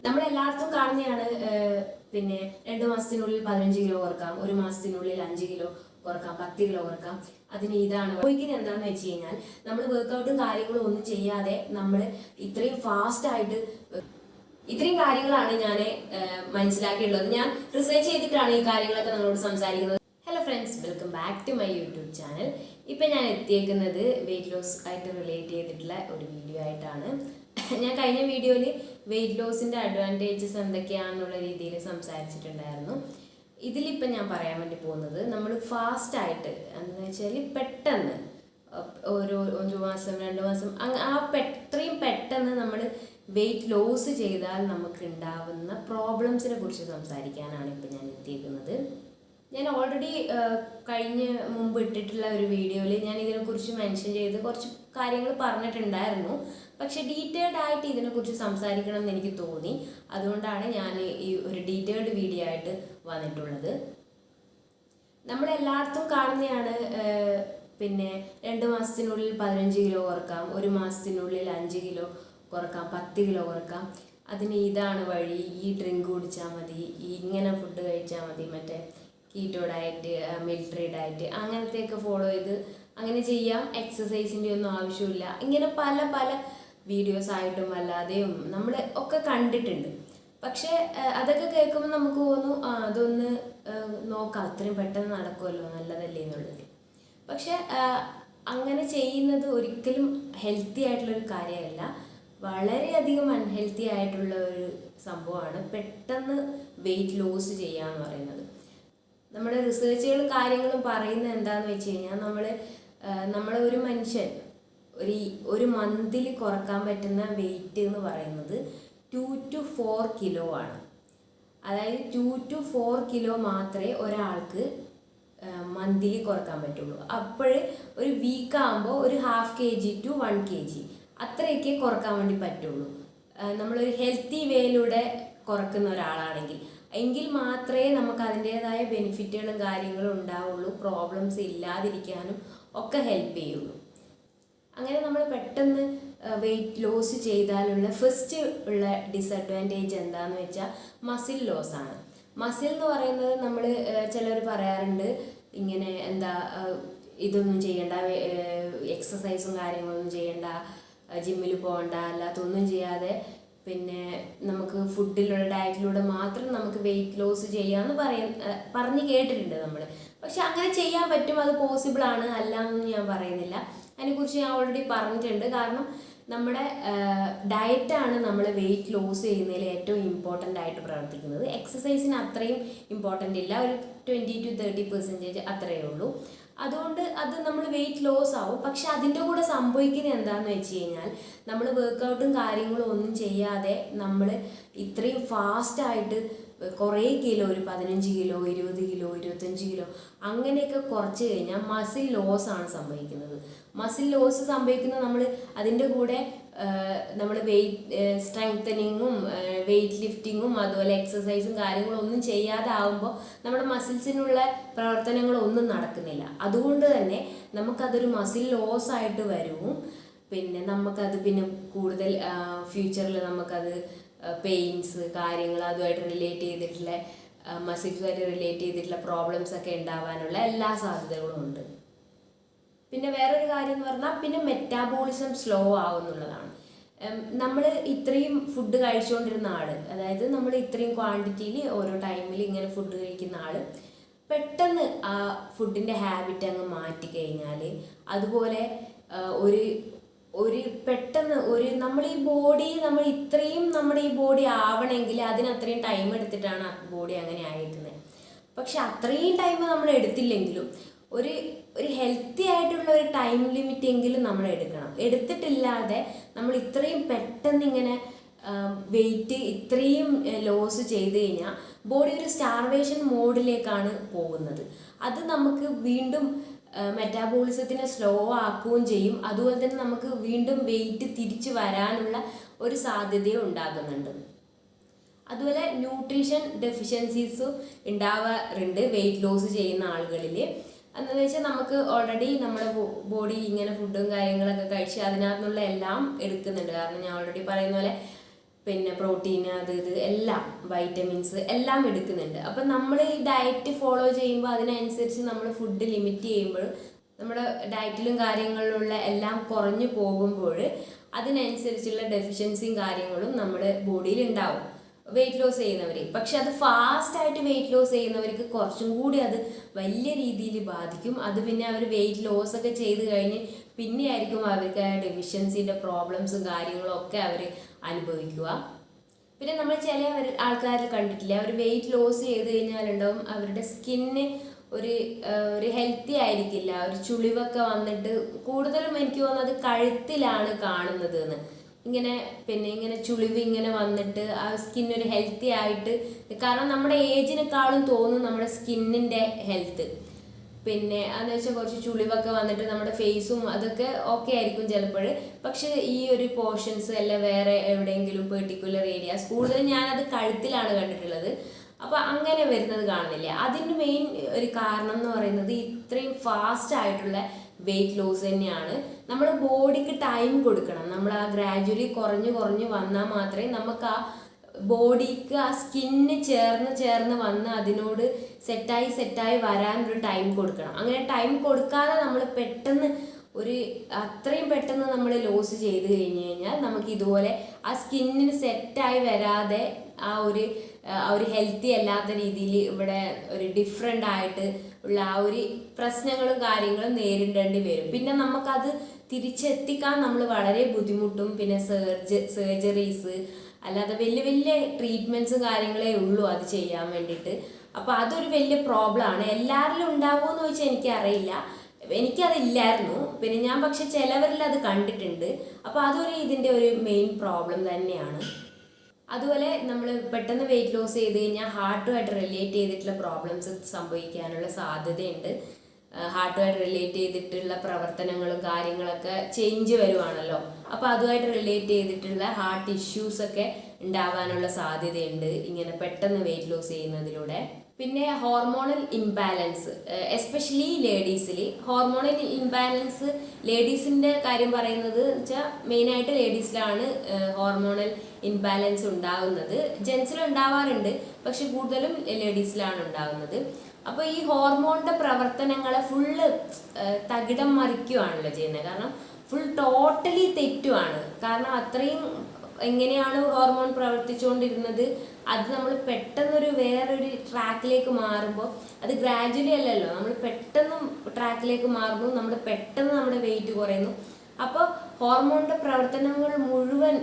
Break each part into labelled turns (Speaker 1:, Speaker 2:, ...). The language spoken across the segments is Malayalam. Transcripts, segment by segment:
Speaker 1: നമ്മളെല്ലായിടത്തും കാണുന്നതാണ്. പിന്നെ 2 മാസത്തിനുള്ളിൽ 15 കിലോ കുറക്കാം, 1 മാസത്തിനുള്ളിൽ 5 കിലോ കുറക്കാം, 10 കിലോ കുറക്കാം. അതിന് ഇതാണ് ചോദിക്കുന്നത്. എന്താണെന്ന് വെച്ച് കഴിഞ്ഞാൽ നമ്മൾ വർക്കൗട്ടും കാര്യങ്ങളും ഒന്നും ചെയ്യാതെ നമ്മൾ ഇത്രയും ഫാസ്റ്റ് ആയിട്ട് ഇത്രയും കാര്യങ്ങളാണ് ഞാൻ മനസ്സിലാക്കിയിട്ടുള്ളത്. ഞാൻ റിസർച്ച് ചെയ്തിട്ടാണ് ഈ കാര്യങ്ങളൊക്കെ നിങ്ങളോട് സംസാരിക്കുന്നത്. Hello friends, welcome back to my YouTube channel. ഇപ്പം ഞാൻ എത്തിയേക്കുന്നത് വെയിറ്റ് ലോസ് ആയിട്ട് റിലേറ്റ് ചെയ്തിട്ടുള്ള ഒരു വീഡിയോ ആയിട്ടാണ്. ഞാൻ കഴിഞ്ഞ വീഡിയോയിൽ വെയിറ്റ് ലോസിൻ്റെ അഡ്വാൻറ്റേജസ് എന്തൊക്കെയാണെന്നുള്ള രീതിയിൽ സംസാരിച്ചിട്ടുണ്ടായിരുന്നു. ഇതിലിപ്പം ഞാൻ പറയാൻ വേണ്ടി പോകുന്നത് നമ്മൾ ഫാസ്റ്റായിട്ട് എന്താണെന്ന് വെച്ചാൽ പെട്ടെന്ന് ഒരു മാസം 2 മാസം അത്രയും പെട്ടെന്ന് നമ്മൾ വെയിറ്റ് ലോസ് ചെയ്താൽ നമുക്ക് ഉണ്ടാവുന്ന പ്രോബ്ലംസിനെ കുറിച്ച് സംസാരിക്കാനാണ് ഇപ്പം ഞാൻ എത്തിയേക്കുന്നത്. ഞാൻ ഓൾറെഡി മുമ്പ് ഇട്ടിട്ടുള്ള ഒരു വീഡിയോയിൽ ഞാൻ ഇതിനെക്കുറിച്ച് മെൻഷൻ ചെയ്ത് കുറച്ച് കാര്യങ്ങൾ പറഞ്ഞിട്ടുണ്ടായിരുന്നു. പക്ഷെ ഡീറ്റെയിൽഡ് ആയിട്ട് ഇതിനെക്കുറിച്ച് സംസാരിക്കണം എന്ന് എനിക്ക് തോന്നി. അതുകൊണ്ടാണ് ഞാൻ ഈ ഒരു ഡീറ്റെയിൽഡ് വീഡിയോ ആയിട്ട് വന്നിട്ടുള്ളത്. നമ്മളെല്ലായിടത്തും കാണുന്നതാണ്. പിന്നെ 2 മാസത്തിനുള്ളിൽ 15 കിലോ കുറക്കാം, 1 മാസത്തിനുള്ളിൽ 5 കിലോ കുറക്കാം, 10 കിലോ കുറക്കാം. അതിന് ഇതാണ് വഴി, ഈ ഡ്രിങ്ക് കുടിച്ചാൽ മതി, ഇങ്ങനെ ഫുഡ് കഴിച്ചാൽ മതി, മറ്റേ കീറ്റോ ഡയറ്റ്, മിലിറ്ററി ഡയറ്റ് അങ്ങനത്തെയൊക്കെ ഫോളോ ചെയ്ത് അങ്ങനെ ചെയ്യാം. എക്സസൈസിൻ്റെ ഒന്നും ആവശ്യമില്ല. ഇങ്ങനെ പല പല വീഡിയോസ് ആയിട്ടും അല്ലാതെയും നമ്മൾ ഒക്കെ കണ്ടിട്ടുണ്ട്. പക്ഷേ അതൊക്കെ കേൾക്കുമ്പോൾ നമുക്ക് തോന്നും അതൊന്ന് നോക്കാം, അത്രയും പെട്ടെന്ന് നടക്കുമല്ലോ, നല്ലതല്ലേ എന്നുള്ളത്. പക്ഷെ അങ്ങനെ ചെയ്യുന്നത് ഒരിക്കലും ഹെൽത്തി ആയിട്ടുള്ളൊരു കാര്യമല്ല. വളരെയധികം അൺഹെൽത്തി ആയിട്ടുള്ള ഒരു സംഭവമാണ് പെട്ടെന്ന് വെയിറ്റ് ലോസ് ചെയ്യുക എന്ന് പറയുന്നത്. നമ്മുടെ റിസർച്ചുകളും കാര്യങ്ങളും പറയുന്നത് എന്താണെന്ന് വെച്ച് കഴിഞ്ഞാൽ നമ്മളെ ഒരു മനുഷ്യൻ ഒരു മന്തിൽ കുറക്കാൻ പറ്റുന്ന വെയിറ്റ് എന്ന് പറയുന്നത് 2 to 4 കിലോ ആണ്. അതായത് 2 to 4 കിലോ മാത്രമേ ഒരാൾക്ക് മന്തിൽ കുറക്കാൻ പറ്റുള്ളൂ. അപ്പോൾ ഒരു വീക്ക് ആകുമ്പോൾ ഒരു 1/2 kg to 1 kg അത്രയൊക്കെ കുറക്കാൻ വേണ്ടി പറ്റുള്ളൂ. നമ്മളൊരു ഹെൽത്തി വേയിലൂടെ കുറക്കുന്ന ഒരാളാണെങ്കിൽ എങ്കിൽ മാത്രമേ നമുക്ക് അതിൻ്റേതായ ബെനിഫിറ്റുകളും കാര്യങ്ങളും ഉണ്ടാവുള്ളൂ, പ്രോബ്ലംസ് ഇല്ലാതിരിക്കാനും ഒക്കെ ഹെൽപ്പ് ചെയ്യുള്ളൂ. അങ്ങനെ നമ്മൾ പെട്ടെന്ന് വെയിറ്റ് ലോസ് ചെയ്താലുള്ള ഫസ്റ്റ് ഉള്ള ഡിസഡ്വാൻറ്റേജ് എന്താണെന്ന് വെച്ചാൽ മസിൽ ലോസ് ആണ്. മസിൽ എന്ന് പറയുന്നത് നമ്മൾ ചിലർ പറയാറുണ്ട് ഇങ്ങനെ ഇതൊന്നും ചെയ്യണ്ട, എക്സസൈസും കാര്യങ്ങളൊന്നും ചെയ്യണ്ട, ജിമ്മിൽ പോകണ്ട, അല്ലാത്തൊന്നും ചെയ്യാതെ പിന്നെ നമുക്ക് ഫുഡിലുള്ള ഡയറ്റിലൂടെ മാത്രം നമുക്ക് വെയിറ്റ് ലോസ് ചെയ്യാമെന്ന് പറഞ്ഞ് കേട്ടിട്ടുണ്ട് നമ്മൾ. പക്ഷെ അങ്ങനെ ചെയ്യാൻ പറ്റും, അത് പോസിബിൾ ആണ്, അല്ല എന്നൊന്നും ഞാൻ പറയുന്നില്ല. അതിനെക്കുറിച്ച് ഞാൻ ഓൾറെഡി പറഞ്ഞിട്ടുണ്ട്. കാരണം നമ്മുടെ ഡയറ്റാണ് നമ്മൾ വെയിറ്റ് ലോസ് ചെയ്യുന്നതിൽ ഏറ്റവും ഇമ്പോർട്ടൻ്റ് ആയിട്ട് പ്രവർത്തിക്കുന്നത്. എക്സസൈസിന് അത്രയും ഇമ്പോർട്ടൻ്റ് ഇല്ല, ഒരു 20 to 30% അത്രയേ ഉള്ളൂ. അതുകൊണ്ട് അത് നമ്മൾ വെയിറ്റ് ലോസ് ആവും. പക്ഷെ അതിൻ്റെ കൂടെ സംഭവിക്കുന്നത് എന്താണെന്ന് വെച്ച് കഴിഞ്ഞാൽ നമ്മൾ വർക്കൗട്ടും കാര്യങ്ങളും ഒന്നും ചെയ്യാതെ നമ്മൾ ഇത്രയും ഫാസ്റ്റായിട്ട് കുറേ കിലോ, ഒരു 15 കിലോ, 20 കിലോ, 25 കിലോ അങ്ങനെയൊക്കെ കുറച്ച് കഴിഞ്ഞാൽ മസിൽ ലോസ് ആണ് സംഭവിക്കുന്നത്. മസിൽ ലോസ് സംഭവിക്കുന്നത് നമ്മൾ അതിൻ്റെ കൂടെ നമ്മൾ വെയിറ്റ് സ്ട്രെങ്തനിങ്ങും വെയിറ്റ് ലിഫ്റ്റിങ്ങും അതുപോലെ എക്സസൈസും കാര്യങ്ങളും ഒന്നും ചെയ്യാതെ ആകുമ്പോൾ നമ്മുടെ മസിൽസിനുള്ള പ്രവർത്തനങ്ങളൊന്നും നടക്കുന്നില്ല. അതുകൊണ്ട് തന്നെ നമുക്കതൊരു മസിൽ ലോസ് ആയിട്ട് വരും. പിന്നെ നമുക്കത് പിന്നെ കൂടുതൽ ഫ്യൂച്ചറിൽ നമുക്കത് പെയിൻസ് കാര്യങ്ങൾ അതുമായിട്ട് റിലേറ്റ് ചെയ്തിട്ടുള്ള മസിൽസുമായിട്ട് റിലേറ്റ് ചെയ്തിട്ടുള്ള പ്രോബ്ലംസ് ഒക്കെ ഉണ്ടാവാനുള്ള എല്ലാ സാധ്യതകളും ഉണ്ട്. പിന്നെ വേറൊരു കാര്യം എന്ന് പറഞ്ഞാൽ പിന്നെ മെറ്റാബോളിസം സ്ലോ ആവുന്നുള്ളതാണ്. നമ്മൾ ഇത്രയും ഫുഡ് കഴിച്ചുകൊണ്ടിരുന്ന ആൾ, അതായത് നമ്മൾ ഇത്രയും ക്വാണ്ടിറ്റിയിൽ ഓരോ ടൈമിൽ ഇങ്ങനെ ഫുഡ് കഴിക്കുന്ന ആൾ പെട്ടെന്ന് ആ ഫുഡിൻ്റെ ഹാബിറ്റ് അങ്ങ് മാറ്റിക്കഴിഞ്ഞാൽ അതുപോലെ പെട്ടെന്ന് നമ്മൾ ഇത്രയും നമ്മുടെ ഈ ബോഡി ആവണമെങ്കിൽ അതിനത്രയും ടൈം എടുത്തിട്ടാണ് ബോഡി അങ്ങനെ ആയിരിക്കുന്നത്. പക്ഷെ അത്രയും ടൈം നമ്മൾ എടുത്തില്ലെങ്കിലും ഒരു ഹെൽത്തി ആയിട്ടുള്ള ഒരു ടൈം ലിമിറ്റ് എങ്കിലും നമ്മൾ എടുക്കണം. എടുത്തിട്ടില്ലാതെ നമ്മൾ ഇത്രയും പെട്ടെന്ന് ഇങ്ങനെ വെയിറ്റ് ഇത്രയും ലോസ് ചെയ്ത് കഴിഞ്ഞാൽ ബോഡി ഒരു സ്റ്റാർവേഷൻ മോഡിലേക്കാണ് പോകുന്നത്. അത് നമുക്ക് വീണ്ടും മെറ്റാബോളിസത്തിനെ സ്ലോ ആക്കുകയും ചെയ്യും. അതുപോലെ തന്നെ നമുക്ക് വീണ്ടും വെയിറ്റ് തിരിച്ചു വരാനുള്ള ഒരു സാധ്യതയും ഉണ്ടാകുന്നുണ്ട്. അതുപോലെ ന്യൂട്രീഷൻ ഡെഫിഷ്യൻസീസ് ഉണ്ടാവാറുണ്ട് വെയിറ്റ് ലോസ് ചെയ്യുന്ന ആളുകളിൽ. എന്താണെന്ന് വെച്ചാൽ നമുക്ക് ഓൾറെഡി നമ്മുടെ ബോഡി ഇങ്ങനെ ഫുഡും കാര്യങ്ങളൊക്കെ കഴിച്ച് അതിനകത്തുനിന്നുള്ള എല്ലാം എടുക്കുന്നുണ്ട്. കാരണം ഞാൻ ഓൾറെഡി പറയുന്ന പോലെ പിന്നെ പ്രോട്ടീൻ അത് ഇത് എല്ലാം വൈറ്റമിൻസ് എല്ലാം എടുക്കുന്നുണ്ട്. അപ്പം നമ്മൾ ഈ ഡയറ്റ് ഫോളോ ചെയ്യുമ്പോൾ അതിനനുസരിച്ച് നമ്മൾ ഫുഡ് ലിമിറ്റ് ചെയ്യുമ്പോൾ നമ്മുടെ ഡയറ്റിലും കാര്യങ്ങളിലുള്ള എല്ലാം കുറഞ്ഞു പോകുമ്പോൾ അതിനനുസരിച്ചുള്ള ഡെഫിഷ്യൻസിയും കാര്യങ്ങളും നമ്മുടെ ബോഡിയിൽ ഉണ്ടാവും വെയിറ്റ് ലോസ് ചെയ്യുന്നവർ. പക്ഷെ അത് ഫാസ്റ്റായിട്ട് വെയിറ്റ് ലോസ് ചെയ്യുന്നവർക്ക് കുറച്ചും കൂടി അത് വലിയ രീതിയിൽ ബാധിക്കും. അത് പിന്നെ അവർ വെയിറ്റ് ലോസ് ഒക്കെ ചെയ്ത് കഴിഞ്ഞ് പിന്നെ ആയിരിക്കും അവർക്ക് ഡെഫിഷ്യൻസിൻ്റെ പ്രോബ്ലംസും കാര്യങ്ങളും ഒക്കെ അവർ അനുഭവിക്കുക. പിന്നെ നമ്മൾ ചില ആൾക്കാരിൽ കണ്ടിട്ടില്ലേ, അവർ വെയിറ്റ് ലോസ് ചെയ്ത് കഴിഞ്ഞാലുണ്ടാവും അവരുടെ സ്കിന്ന് ഒരു ഹെൽത്തി ആയിരിക്കില്ല, ഒരു ചുളിവൊക്കെ വന്നിട്ട് കൂടുതലും എനിക്ക് തോന്നുന്നത് കഴുത്തിലാണ് കാണുന്നത് എന്ന്. ഇങ്ങനെ ചുളിവ് ഇങ്ങനെ വന്നിട്ട് ആ സ്കിന്നൊരു ഹെൽത്തി ആയിട്ട്, കാരണം നമ്മുടെ ഏജിനെക്കാളും തോന്നും നമ്മുടെ സ്കിന്നിൻ്റെ ഹെൽത്ത്. പിന്നെ അതെന്ന് വെച്ചാൽ കുറച്ച് ചുളിവൊക്കെ വന്നിട്ട് നമ്മുടെ ഫേസും അതൊക്കെ ഓക്കെ ആയിരിക്കും ചിലപ്പോൾ. പക്ഷെ ഈ ഒരു പോർഷൻസ് അല്ല വേറെ എവിടെയെങ്കിലും പെർട്ടിക്കുലർ ഏരിയാസ്, കൂടുതലും ഞാനത് കഴുത്തിലാണ് കണ്ടിട്ടുള്ളത്. അപ്പോൾ അങ്ങനെ വരുന്നത് കാണുന്നില്ല. അതിന് മെയിൻ ഒരു കാരണം എന്ന് പറയുന്നത് ഇത്രയും ഫാസ്റ്റ് ആയിട്ടുള്ള വെയിറ്റ് ലോസ് തന്നെയാണ്. നമ്മൾ ബോഡിക്ക് ടൈം കൊടുക്കണം. നമ്മൾ ആ ഗ്രാജുവലി കുറഞ്ഞു വന്നാൽ മാത്രമേ നമുക്ക് ആ ബോഡിക്ക് ആ സ്കിന്ന് ചേർന്ന് വന്ന് അതിനോട് സെറ്റായി വരാനൊരു ടൈം കൊടുക്കണം. അങ്ങനെ ടൈം കൊടുക്കാതെ നമ്മൾ അത്രയും പെട്ടെന്ന് നമ്മൾ ലോസ് ചെയ്ത് കഴിഞ്ഞ് കഴിഞ്ഞാൽ നമുക്ക് ഇതുപോലെ ആ സ്കിന്നിന് സെറ്റായി വരാതെ ആ ഒരു ഹെൽത്തി അല്ലാത്ത രീതിയിൽ ഇവിടെ ഒരു ഡിഫറെൻ്റ് ആയിട്ട് ഉള്ള ആ ഒരു പ്രശ്നങ്ങളും കാര്യങ്ങളും നേരിടേണ്ടി വരും. പിന്നെ നമുക്കത് തിരിച്ചെത്തിക്കാൻ നമ്മൾ വളരെ ബുദ്ധിമുട്ടും. പിന്നെ സർജറീസ് അല്ലാതെ വലിയ ട്രീറ്റ്മെൻറ്റ്സും കാര്യങ്ങളേ ഉള്ളൂ അത് ചെയ്യാൻ വേണ്ടിയിട്ട്. അപ്പോൾ അതൊരു വലിയ പ്രോബ്ലമാണ്. എല്ലാവരിലും ഉണ്ടാവുമോ എന്ന് ചോദിച്ചാൽ എനിക്കറിയില്ല, എനിക്കതില്ലായിരുന്നു. പിന്നെ ഞാൻ പക്ഷെ ചിലവരിൽ അത് കണ്ടിട്ടുണ്ട്. അപ്പോൾ ഇതിൻ്റെ ഒരു മെയിൻ പ്രോബ്ലം തന്നെയാണ്. അതുപോലെ നമ്മൾ പെട്ടെന്ന് വെയിറ്റ് ലോസ് ചെയ്ത് കഴിഞ്ഞാൽ ഹാർട്ടുമായിട്ട് റിലേറ്റ് ചെയ്തിട്ടുള്ള പ്രോബ്ലംസ് സംഭവിക്കാനുള്ള സാധ്യതയുണ്ട്. ഹാർട്ടുമായിട്ട് റിലേറ്റ് ചെയ്തിട്ടുള്ള പ്രവർത്തനങ്ങളും കാര്യങ്ങളൊക്കെ ചേഞ്ച് വരുവാണല്ലോ. അപ്പോൾ അതുമായിട്ട് റിലേറ്റ് ചെയ്തിട്ടുള്ള ഹാർട്ട് ഇഷ്യൂസൊക്കെ ഉണ്ടാവാനുള്ള സാധ്യതയുണ്ട് ഇങ്ങനെ പെട്ടെന്ന് വെയിറ്റ് ലോസ് ചെയ്യുന്നതിലൂടെ. പിന്നെ ഹോർമോണൽ ഇംബാലൻസ്, എസ്പെഷ്യലി ലേഡീസിൽ ഹോർമോണൽ ഇംബാലൻസ്, ലേഡീസിൻ്റെ കാര്യം പറയുന്നത് വെച്ചാൽ മെയിനായിട്ട് ലേഡീസിലാണ് ഹോർമോണൽ ഇംബാലൻസ് ഉണ്ടാകുന്നത്. ജെൻസിലും ഉണ്ടാവാറുണ്ട്, പക്ഷെ കൂടുതലും ലേഡീസിലാണ് ഉണ്ടാകുന്നത്. അപ്പോൾ ഈ ഹോർമോണിൻ്റെ പ്രവർത്തനങ്ങളെ ഫുള്ള് തകിടം മറിക്കുകയാണല്ലോ ചെയ്യുന്നത്. കാരണം ടോട്ടലി തെറ്റുമാണ്. കാരണം അത്രയും എങ്ങനെയാണ് ഹോർമോൺ പ്രവർത്തിച്ചുകൊണ്ടിരുന്നത് അത് നമ്മൾ പെട്ടെന്നൊരു വേറൊരു ട്രാക്കിലേക്ക് മാറുമ്പോൾ, അത് ഗ്രാജുവലി അല്ലല്ലോ, നമ്മൾ പെട്ടെന്ന് ട്രാക്കിലേക്ക് മാറുമ്പോൾ നമ്മുടെ വെയിറ്റ് കുറയുന്നു. അപ്പോൾ ഹോർമോണിൻ്റെ പ്രവർത്തനങ്ങൾ മുഴുവൻ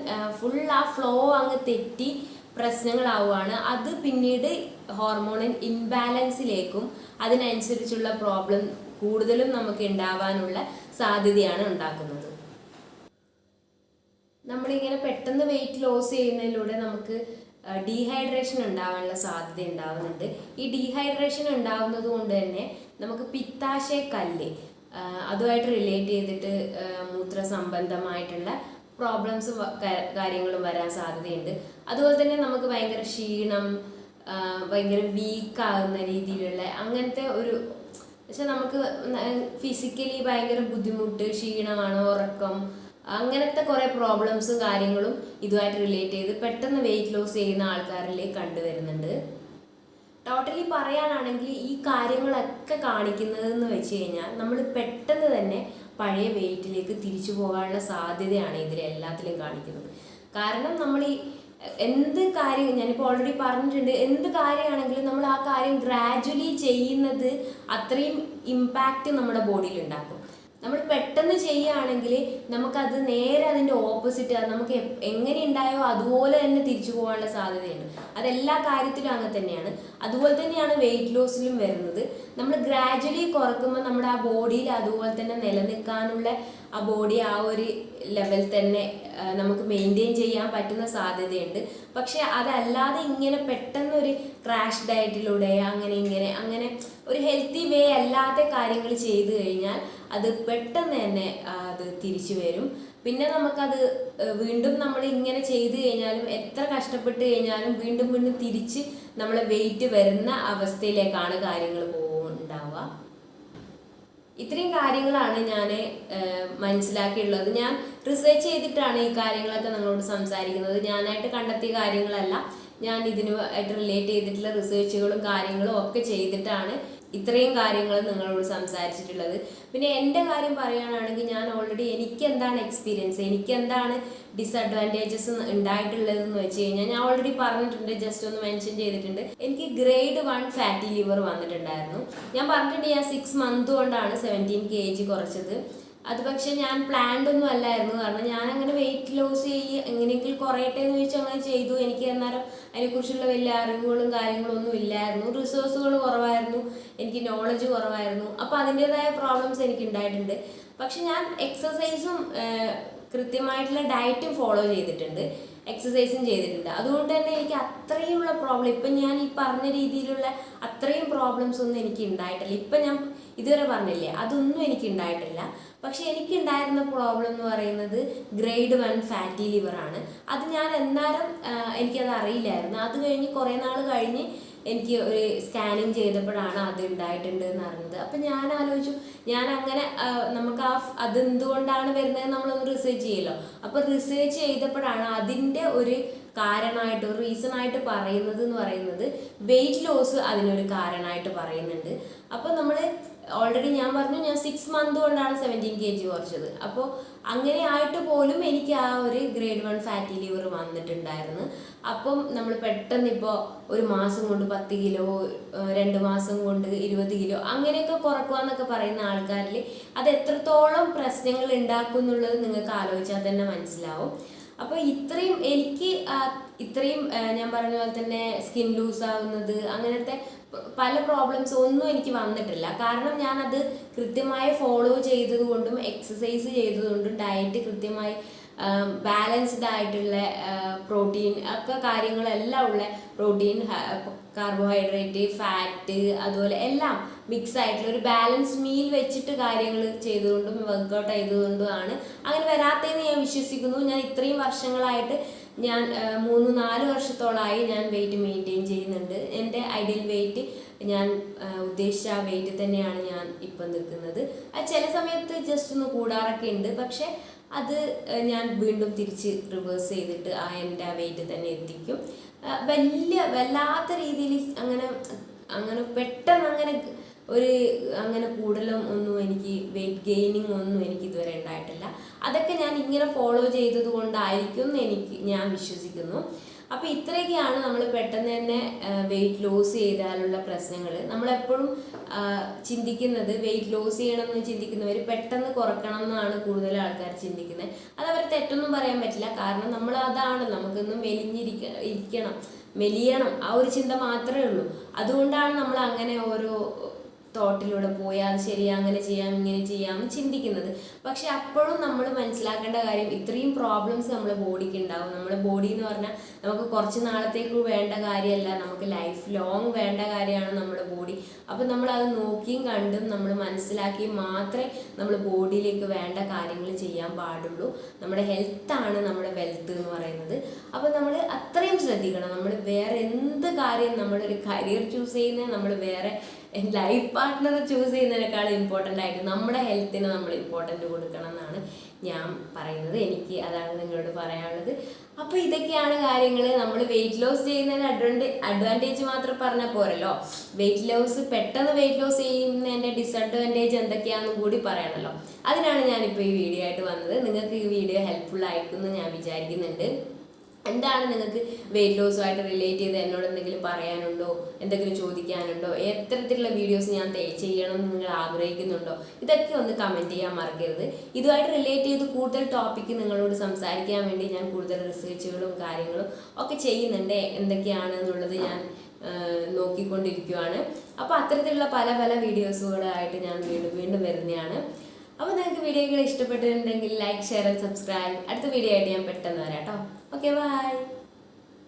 Speaker 1: ആ ഫ്ലോ അങ്ങ് തെറ്റി പ്രശ്നങ്ങളാവുകയാണ്. അത് പിന്നീട് ഹോർമോണൽ ഇംബാലൻസിലേക്കും അതിനനുസരിച്ചുള്ള പ്രോബ്ലം കൂടുതലും നമുക്ക് ഉണ്ടാവാനുള്ള സാധ്യതയാണ് ഉണ്ടാക്കുന്നത്. നമ്മളിങ്ങനെ പെട്ടെന്ന് വെയിറ്റ് ലോസ് ചെയ്യുന്നതിലൂടെ നമുക്ക് ഡീഹൈഡ്രേഷൻ ഉണ്ടാവാനുള്ള സാധ്യത ഉണ്ടാവുന്നുണ്ട്. ഈ ഡീഹൈഡ്രേഷൻ ഉണ്ടാവുന്നത് കൊണ്ട് തന്നെ നമുക്ക് പിത്താശയക്കല്ല് അതുമായിട്ട് റിലേറ്റ് ചെയ്തിട്ട് മൂത്രസംബന്ധമായിട്ടുള്ള പ്രോബ്ലംസ് കാര്യങ്ങളും വരാൻ സാധ്യതയുണ്ട്. അതുപോലെ തന്നെ നമുക്ക് ഭയങ്കര ക്ഷീണം, ഭയങ്കര വീക്കാകുന്ന രീതിയിലുള്ള അങ്ങനത്തെ പക്ഷെ നമുക്ക് ഫിസിക്കലി ഭയങ്കര ബുദ്ധിമുട്ട്, ക്ഷീണമാണ്, ഉറക്കം, അങ്ങനത്തെ കുറേ പ്രോബ്ലംസും കാര്യങ്ങളും ഇതുമായിട്ട് റിലേറ്റ് ചെയ്ത് പെട്ടെന്ന് വെയിറ്റ് ലോസ് ചെയ്യുന്ന ആൾക്കാരിൽ കണ്ടുവരുന്നുണ്ട്. ടോട്ടലി പറയാനാണെങ്കിൽ ഈ കാര്യങ്ങളൊക്കെ കാണിക്കുന്നതെന്ന് വെച്ച് കഴിഞ്ഞാൽ നമ്മൾ പെട്ടെന്ന് തന്നെ പഴയ വെയിറ്റിലേക്ക് തിരിച്ചു പോകാനുള്ള സാധ്യതയാണ് ഇതിലെല്ലാത്തിലും കാണിക്കുന്നത്. കാരണം നമ്മൾ എന്ത് കാര്യം, ഞാനിപ്പോൾ ഓൾറെഡി പറഞ്ഞിട്ടുണ്ട്, എന്ത് കാര്യമാണെങ്കിലും നമ്മൾ ആ കാര്യം ഗ്രാജുവലി ചെയ്യുന്നത് അത്രയും ഇമ്പാക്റ്റ് നമ്മുടെ ബോഡിയിൽ ഉണ്ടാക്കും. നമ്മൾ പെട്ടെന്ന് ചെയ്യുകയാണെങ്കിൽ നമുക്കത് നേരെ അതിൻ്റെ ഓപ്പോസിറ്റ്, നമുക്ക് എങ്ങനെ ഉണ്ടായോ അതുപോലെ തന്നെ തിരിച്ചു പോകാനുള്ള സാധ്യതയുണ്ട്. അതെല്ലാ കാര്യത്തിലും അങ്ങനെ തന്നെയാണ്. അതുപോലെ തന്നെയാണ് വെയിറ്റ് ലോസിലും വരുന്നത്. നമ്മൾ ഗ്രാജുവലി കുറക്കുമ്പോൾ നമ്മുടെ ആ ബോഡിയിൽ അതുപോലെ തന്നെ നിലനിൽക്കാനുള്ള ആ ബോഡി ആ ഒരു ലെവൽ തന്നെ നമുക്ക് മെയിൻറ്റെയിൻ ചെയ്യാൻ പറ്റുന്ന സാധ്യതയുണ്ട്. പക്ഷെ അതല്ലാതെ ഇങ്ങനെ പെട്ടെന്നൊരു ക്രാഷ് ഡയറ്റിലൂടെ അങ്ങനെ ഒരു ഹെൽത്തി വേ അല്ലാത്ത കാര്യങ്ങൾ ചെയ്തു കഴിഞ്ഞാൽ അത് പെട്ടെന്ന് തന്നെ അത് തിരിച്ചു വരും. പിന്നെ നമുക്കത് വീണ്ടും നമ്മൾ ഇങ്ങനെ ചെയ്തു കഴിഞ്ഞാലും എത്ര കഷ്ടപ്പെട്ട് കഴിഞ്ഞാലും വീണ്ടും തിരിച്ച് നമ്മളെ വെയിറ്റ് വരുന്ന അവസ്ഥയിലേക്കാണ് കാര്യങ്ങൾ ഉണ്ടാവുക. ഇത്രയും കാര്യങ്ങളാണ് ഞാൻ മനസ്സിലാക്കിയിട്ടുള്ളത്. ഞാൻ റിസർച്ച് ചെയ്തിട്ടാണ് ഈ കാര്യങ്ങളൊക്കെ നിങ്ങളോട് സംസാരിക്കുന്നത്. ഞാനായിട്ട് കണ്ടെത്തിയ കാര്യങ്ങളല്ല, ഞാൻ ഇതിനുമായിട്ട് റിലേറ്റ് ചെയ്തിട്ടുള്ള റിസർച്ചുകളും കാര്യങ്ങളും ഒക്കെ ചെയ്തിട്ടാണ് ഇത്രയും കാര്യങ്ങൾ നിങ്ങളോട് സംസാരിച്ചിട്ടുള്ളത്. പിന്നെ എൻ്റെ കാര്യം പറയുകയാണെങ്കിൽ ഞാൻ ഓൾറെഡി എനിക്ക് എന്താണ് എക്സ്പീരിയൻസ്, എനിക്ക് എന്താണ് ഡിസഡ്വാൻറ്റേജസ് ഉണ്ടായിട്ടുള്ളതെന്ന് വെച്ച് കഴിഞ്ഞാൽ ഞാൻ ഓൾറെഡി പറഞ്ഞിട്ടുണ്ട്, ജസ്റ്റ് ഒന്ന് മെൻഷൻ ചെയ്തിട്ടുണ്ട്. എനിക്ക് ഗ്രേഡ് 1 ഫാറ്റി ലിവർ വന്നിട്ടുണ്ടായിരുന്നു. ഞാൻ പറഞ്ഞിട്ടുണ്ട് ഞാൻ 6 മന്ത് കൊണ്ടാണ് 17 kg കുറച്ചത്. അത് പക്ഷെ ഞാൻ പ്ലാൻഡ് ഒന്നും അല്ലായിരുന്നു. കാരണം ഞാൻ അങ്ങനെ വെയിറ്റ് ലോസ് എങ്ങനെയെങ്കിലും കുറയട്ടെ എന്ന് ചോദിച്ചാൽ അങ്ങനെ ചെയ്തു. എനിക്ക് അന്നേരം അതിനെക്കുറിച്ചുള്ള വലിയ അറിവുകളും കാര്യങ്ങളും ഒന്നും ഇല്ലായിരുന്നു. റിസോഴ്സുകൾ കുറവായിരുന്നു, എനിക്ക് നോളജ് കുറവായിരുന്നു. അപ്പോൾ അതിൻ്റെതായ പ്രോബ്ലംസ് എനിക്ക് ഉണ്ടായിട്ടുണ്ട്. പക്ഷെ ഞാൻ എക്സസൈസും കൃത്യമായിട്ടുള്ള ഡയറ്റും ഫോളോ ചെയ്തിട്ടുണ്ട്, എക്സസൈസും ചെയ്തിട്ടുണ്ട്. അതുകൊണ്ട് തന്നെ എനിക്ക് അത്രയുള്ള പ്രോബ്ലം ഇപ്പം ഞാൻ ഈ പറഞ്ഞ രീതിയിലുള്ള അത്രയും പ്രോബ്ലംസ് ഒന്നും എനിക്ക് ഉണ്ടായിട്ടില്ല. ഇപ്പം ഞാൻ ഇതുവരെ പറഞ്ഞില്ലേ, അതൊന്നും എനിക്ക് ഉണ്ടായിട്ടില്ല. പക്ഷെ എനിക്കുണ്ടായിരുന്ന പ്രോബ്ലം എന്ന് പറയുന്നത് ഗ്രേഡ് 1 ഫാറ്റി ലിവറാണ്. അത് ഞാൻ എന്നാലും എനിക്കത് അറിയില്ലായിരുന്നു. അത് കഴിഞ്ഞ് കുറേ നാൾ കഴിഞ്ഞ് എനിക്ക് ഒരു സ്കാനിങ് ചെയ്തപ്പോഴാണ് അത് ഉണ്ടായിട്ടുണ്ട് എന്ന് അറിഞ്ഞത്. അപ്പം ഞാൻ ആലോചിച്ചു, ഞാൻ അങ്ങനെ നമുക്ക് അതെന്തുകൊണ്ടാണ് വരുന്നത് നമ്മളൊന്ന് റിസർച്ച് ചെയ്യല്ലോ. അപ്പോൾ റിസർച്ച് ചെയ്തപ്പോഴാണ് അതിൻ്റെ ഒരു കാരണമായിട്ട്, ഒരു റീസൺ ആയിട്ട് പറയുന്നത് എന്ന് പറയുന്നത് വെയിറ്റ് ലോസ് അതിനൊരു കാരണമായിട്ട് പറയുന്നുണ്ട്. അപ്പോൾ നമ്മൾ ഓൾറെഡി ഞാൻ പറഞ്ഞു ഞാൻ 6 മന്ത് കൊണ്ടാണ് 17 kg കുറച്ചത്. അപ്പോൾ അങ്ങനെ ആയിട്ട് പോലും എനിക്ക് ആ ഒരു ഗ്രേഡ് 1 ഫാറ്റി ലിവർ വന്നിട്ടുണ്ടായിരുന്നു. അപ്പം നമ്മൾ പെട്ടെന്ന് ഇപ്പോൾ ഒരു മാസം കൊണ്ട് 10 കിലോ, 2 മാസം കൊണ്ട് 20 കിലോ അങ്ങനെയൊക്കെ കുറക്കുക എന്നൊക്കെ പറയുന്ന ആൾക്കാരിൽ അത് എത്രത്തോളം പ്രശ്നങ്ങൾ ഉണ്ടാക്കും എന്നുള്ളത് നിങ്ങൾക്ക് ആലോചിച്ചാൽ തന്നെ മനസ്സിലാവും. അപ്പോൾ ഇത്രയും എനിക്ക് ഇത്രയും ഞാൻ പറഞ്ഞ പോലെ തന്നെ സ്കിൻ ലൂസ് ആവുന്നത് അങ്ങനത്തെ പല പ്രോബ്ലംസ് ഒന്നും എനിക്ക് വന്നിട്ടില്ല. കാരണം ഞാനത് കൃത്യമായി ഫോളോ ചെയ്തതുകൊണ്ടും എക്സസൈസ് ചെയ്തതുകൊണ്ടും ഡയറ്റ് കൃത്യമായി ബാലൻസ്ഡ് ആയിട്ടുള്ള പ്രോട്ടീൻ ഒക്കെ കാര്യങ്ങളെല്ലാം ഉള്ള പ്രോട്ടീൻ, കാർബോഹൈഡ്രേറ്റ്, ഫാറ്റ്, അതുപോലെ എല്ലാം മിക്സ് ആയിട്ടുള്ള ഒരു ബാലൻസ് മീൽ വെച്ചിട്ട് കാര്യങ്ങൾ ചെയ്തുകൊണ്ടും വർക്കൗട്ട് ചെയ്തുകൊണ്ടുമാണ് അങ്ങനെ വരാത്തതെന്ന് ഞാൻ വിശ്വസിക്കുന്നു. ഞാൻ ഇത്രയും വർഷങ്ങളായിട്ട് ഞാൻ 3-4 വർഷത്തോളമായി ഞാൻ വെയിറ്റ് മെയിൻറ്റെയിൻ ചെയ്യുന്നുണ്ട്. എൻ്റെ ഐഡിയൽ വെയിറ്റ് ഞാൻ ഉദ്ദേശിച്ച ആ വെയിറ്റ് തന്നെയാണ് ഞാൻ ഇപ്പം നിൽക്കുന്നത്. അത് ചില സമയത്ത് ജസ്റ്റ് ഒന്ന് കൂടാറൊക്കെ ഉണ്ട്, പക്ഷെ അത് ഞാൻ വീണ്ടും തിരിച്ച് റിവേഴ്സ് ചെയ്തിട്ട് എൻ്റെ ആ വെയിറ്റ് തന്നെ എത്തിക്കും. വല്ലാത്ത രീതിയിൽ അങ്ങനെ പെട്ടെന്ന് അങ്ങനെ കൂടുതലും ഒന്നും എനിക്ക് വെയിറ്റ് ഗെയിനിങ് ഒന്നും എനിക്ക് ഇതുവരെ ഉണ്ടായിട്ടില്ല. അതൊക്കെ ഞാൻ ഇങ്ങനെ ഫോളോ ചെയ്തത് കൊണ്ടായിരിക്കും എന്ന് ഞാൻ വിശ്വസിക്കുന്നു. അപ്പോൾ ഇത്രയൊക്കെയാണ് നമ്മൾ പെട്ടെന്ന് തന്നെ വെയിറ്റ് ലോസ് ചെയ്താലുള്ള പ്രശ്നങ്ങൾ. നമ്മളെപ്പോഴും ചിന്തിക്കുന്നത് വെയിറ്റ് ലോസ് ചെയ്യണമെന്ന് ചിന്തിക്കുന്നവർ പെട്ടെന്ന് കുറക്കണം എന്നാണ് കൂടുതൽ ആൾക്കാർ ചിന്തിക്കുന്നത്. അതവർ തെറ്റൊന്നും പറയാൻ പറ്റില്ല. കാരണം നമ്മൾ അതാണ്, നമുക്കൊന്നും മെലിയണം ആ ഒരു ചിന്ത മാത്രമേ ഉള്ളൂ. അതുകൊണ്ടാണ് നമ്മൾ അങ്ങനെ ഓരോ തോട്ടിലൂടെ പോയി അത് ശരിയാ, അങ്ങനെ ചെയ്യാം ഇങ്ങനെ ചെയ്യാമെന്ന് ചിന്തിക്കുന്നത്. പക്ഷെ അപ്പോഴും നമ്മൾ മനസ്സിലാക്കേണ്ട കാര്യം ഇത്രയും പ്രോബ്ലംസ് നമ്മുടെ ബോഡിക്ക് ഉണ്ടാവും. നമ്മുടെ ബോഡി എന്ന് പറഞ്ഞാൽ നമുക്ക് കുറച്ച് നാളത്തേക്ക് വേണ്ട കാര്യമല്ല, നമുക്ക് ലൈഫ് ലോങ് വേണ്ട കാര്യമാണ് നമ്മുടെ ബോഡി. അപ്പം നമ്മൾ അത് നോക്കിയും കണ്ടും നമ്മൾ മനസ്സിലാക്കിയും മാത്രമേ നമ്മൾ ബോഡിയിലേക്ക് വേണ്ട കാര്യങ്ങൾ ചെയ്യാൻ പാടുള്ളൂ. നമ്മുടെ ഹെൽത്താണ് നമ്മുടെ വെൽത്ത് എന്ന് പറയുന്നത്. അപ്പം നമ്മൾ അത്രയും ശ്രദ്ധിക്കണം. നമ്മൾ വേറെ എന്ത് കാര്യം, നമ്മളൊരു കരിയർ ചൂസ് ചെയ്യുന്നത്, നമ്മൾ വേറെ ലൈഫ് പാർട്ട്ണറെ ചൂസ് ചെയ്യുന്നതിനേക്കാൾ ഇമ്പോർട്ടൻ്റ് ആയിട്ട് നമ്മുടെ ഹെൽത്തിന് നമ്മൾ ഇമ്പോർട്ടൻ്റ് കൊടുക്കണം എന്നാണ് ഞാൻ പറയുന്നത്. എനിക്ക് അതാണ് നിങ്ങളോട് പറയാനുള്ളത്. അപ്പോൾ ഇതൊക്കെയാണ് കാര്യങ്ങൾ. നമ്മൾ വെയിറ്റ് ലോസ് ചെയ്യുന്നതിന് അഡ്വാൻറ്റേജ് മാത്രം പറഞ്ഞാൽ പോരല്ലോ, പെട്ടെന്ന് വെയിറ്റ് ലോസ് ചെയ്യുന്നതിൻ്റെ ഡിസഡ്വാൻറ്റേജ് എന്തൊക്കെയാണെന്ന് കൂടി പറയണമല്ലോ. അതിനാണ് ഞാനിപ്പോൾ ഈ വീഡിയോ ആയിട്ട് വന്നത്. നിങ്ങൾക്ക് ഈ വീഡിയോ ഹെൽപ്ഫുൾ ആയിരിക്കുമെന്ന് ഞാൻ വിചാരിക്കുന്നുണ്ട്. എന്താണ് നിങ്ങൾക്ക് വെയിറ്റ് ലോസുമായിട്ട് റിലേറ്റ് ചെയ്ത് എന്നോട് എന്തെങ്കിലും പറയാനുണ്ടോ, എന്തെങ്കിലും ചോദിക്കാനുണ്ടോ, എത്തരത്തിലുള്ള വീഡിയോസ് ഞാൻ ചെയ്യണം എന്ന് നിങ്ങൾ ആഗ്രഹിക്കുന്നുണ്ടോ, ഇതൊക്കെ ഒന്ന് കമൻറ്റ് ചെയ്യാൻ മറക്കരുത്. ഇതുമായിട്ട് റിലേറ്റ് ചെയ്ത് കൂടുതൽ ടോപ്പിക്ക് നിങ്ങളോട് സംസാരിക്കാൻ വേണ്ടി ഞാൻ കൂടുതൽ റിസർച്ചുകളും കാര്യങ്ങളും ഒക്കെ ചെയ്യുന്നുണ്ട്. എന്തൊക്കെയാണെന്നുള്ളത് ഞാൻ നോക്കിക്കൊണ്ടിരിക്കുകയാണ്. അപ്പോൾ അത്തരത്തിലുള്ള പല പല വീഡിയോസുകളായിട്ട് ഞാൻ വീണ്ടും വരുന്നതാണ്. അപ്പോൾ നിങ്ങൾക്ക് വീഡിയോകൾ ഇഷ്ടപ്പെട്ടിട്ടുണ്ടെങ്കിൽ ലൈക്ക്, ഷെയർ ആൻഡ് സബ്സ്ക്രൈബ്. അടുത്ത വീഡിയോ ആയിട്ട് ഞാൻ പെട്ടെന്ന് വരാം കേട്ടോ. Okay, by.